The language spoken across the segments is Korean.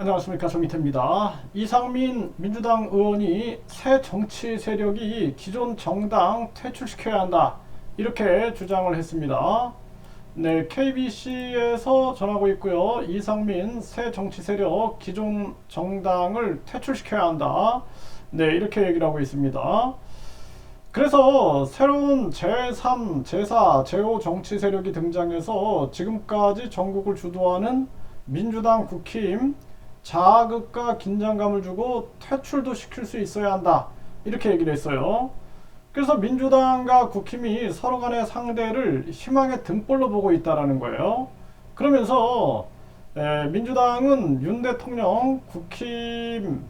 안녕하십니까, 정기태입니다. 이상민 민주당 의원이 새 정치 세력이 기존 정당 퇴출시켜야 한다, 이렇게 주장을 했습니다. 네, KBC에서 전하고 있고요. 이상민 새 정치 세력 기존 정당을 퇴출시켜야 한다, 네, 이렇게 얘기를 하고 있습니다. 그래서 새로운 제3, 제4, 제5 정치 세력이 등장해서 지금까지 전국을 주도하는 민주당 국힘 자극과 긴장감을 주고 퇴출도 시킬 수 있어야 한다, 이렇게 얘기를 했어요. 그래서 민주당과 국힘이 서로 간의 상대를 희망의 등불로 보고 있다는 거예요. 그러면서 민주당은 윤 대통령 국힘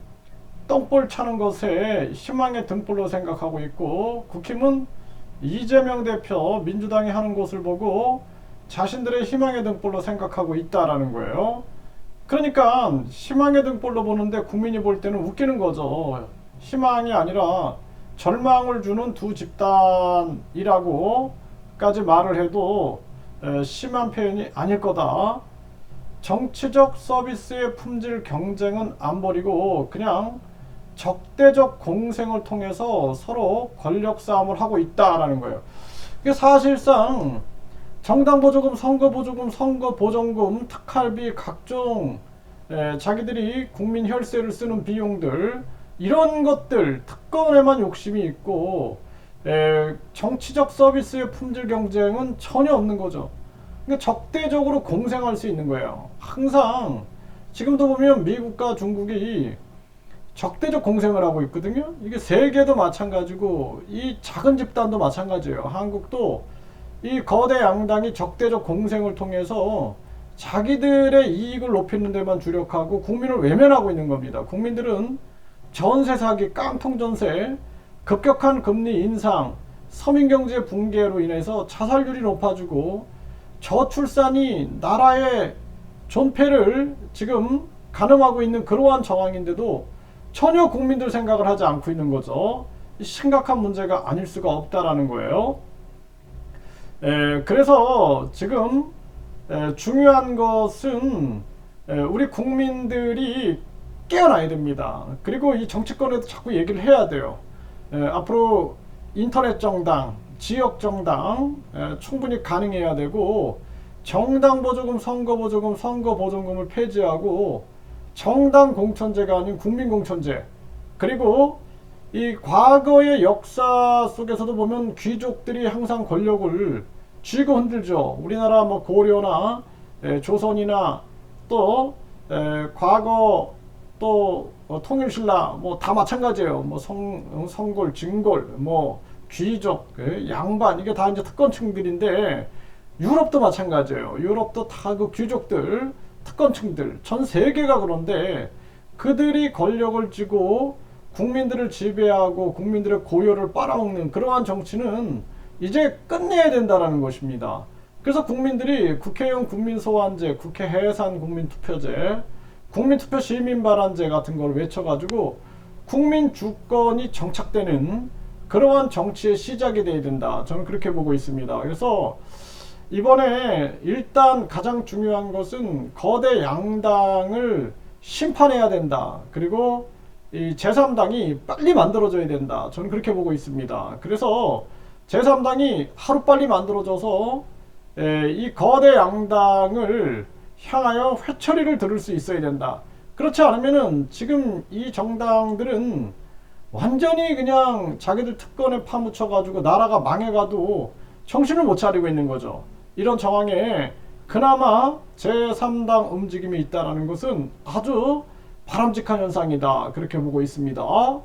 똥볼 차는 것에 희망의 등불로 생각하고 있고, 국힘은 이재명 대표 민주당이 하는 것을 보고 자신들의 희망의 등불로 생각하고 있다라는 거예요. 그러니까 희망의 등불로 보는데 국민이 볼 때는 웃기는 거죠. 희망이 아니라 절망을 주는 두 집단이라고까지 말을 해도 심한 표현이 아닐 거다. 정치적 서비스의 품질 경쟁은 안 버리고 그냥 적대적 공생을 통해서 서로 권력 싸움을 하고 있다라는 거예요. 이게 사실상 정당 보조금, 선거 보조금, 선거 보전금, 특활비, 각종 자기들이 국민 혈세를 쓰는 비용들, 이런 것들 특권에만 욕심이 있고 정치적 서비스의 품질 경쟁은 전혀 없는 거죠. 그러니까 적대적으로 공생할 수 있는 거예요. 항상 지금도 보면 미국과 중국이 적대적 공생을 하고 있거든요. 이게 세계도 마찬가지고 이 작은 집단도 마찬가지예요. 한국도 이 거대 양당이 적대적 공생을 통해서 자기들의 이익을 높이는 데만 주력하고 국민을 외면하고 있는 겁니다. 국민들은 전세 사기, 깡통 전세, 급격한 금리 인상, 서민경제 붕괴로 인해서 자살률이 높아지고 저출산이 나라의 존폐를 지금 가늠하고 있는 그러한 정황인데도 전혀 국민들 생각을 하지 않고 있는 거죠. 심각한 문제가 아닐 수가 없다라는 거예요. 그래서 지금 중요한 것은 우리 국민들이 깨어나야 됩니다. 그리고 이 정치권에도 자꾸 얘기를 해야 돼요. 앞으로 인터넷 정당, 지역 정당 충분히 가능해야 되고, 정당 보조금, 선거 보조금, 선거 보전금을 폐지하고 정당 공천제가 아닌 국민 공천제, 그리고 이 과거의 역사 속에서도 보면 귀족들이 항상 권력을 쥐고 흔들죠. 우리나라 뭐 고려나 조선이나 또 과거 또 통일신라 뭐 다 마찬가지예요. 뭐 성골, 진골, 뭐 귀족, 양반, 이게 다 이제 특권층들인데, 유럽도 마찬가지예요. 유럽도 다 그 귀족들, 특권층들, 전 세계가 그런데 그들이 권력을 쥐고 국민들을 지배하고 국민들의 고요를 빨아먹는 그러한 정치는 이제 끝내야 된다는 것입니다. 그래서 국민들이 국회의원 국민소환제, 국회 해산 국민투표제, 국민투표 시민발언제 같은 걸 외쳐가지고 국민 주권이 정착되는 그러한 정치의 시작이 돼야 된다, 저는 그렇게 보고 있습니다. 그래서 이번에 일단 가장 중요한 것은 거대 양당을 심판해야 된다. 그리고 이 제3당이 빨리 만들어져야 된다, 저는 그렇게 보고 있습니다. 그래서 제3당이 하루빨리 만들어져서 이 거대 양당을 향하여 회초리를 들을 수 있어야 된다. 그렇지 않으면은 지금 이 정당들은 완전히 그냥 자기들 특권에 파묻혀 가지고 나라가 망해가도 정신을 못 차리고 있는 거죠. 이런 정황에 그나마 제3당 움직임이 있다는 것은 아주 바람직한 현상이다, 그렇게 보고 있습니다.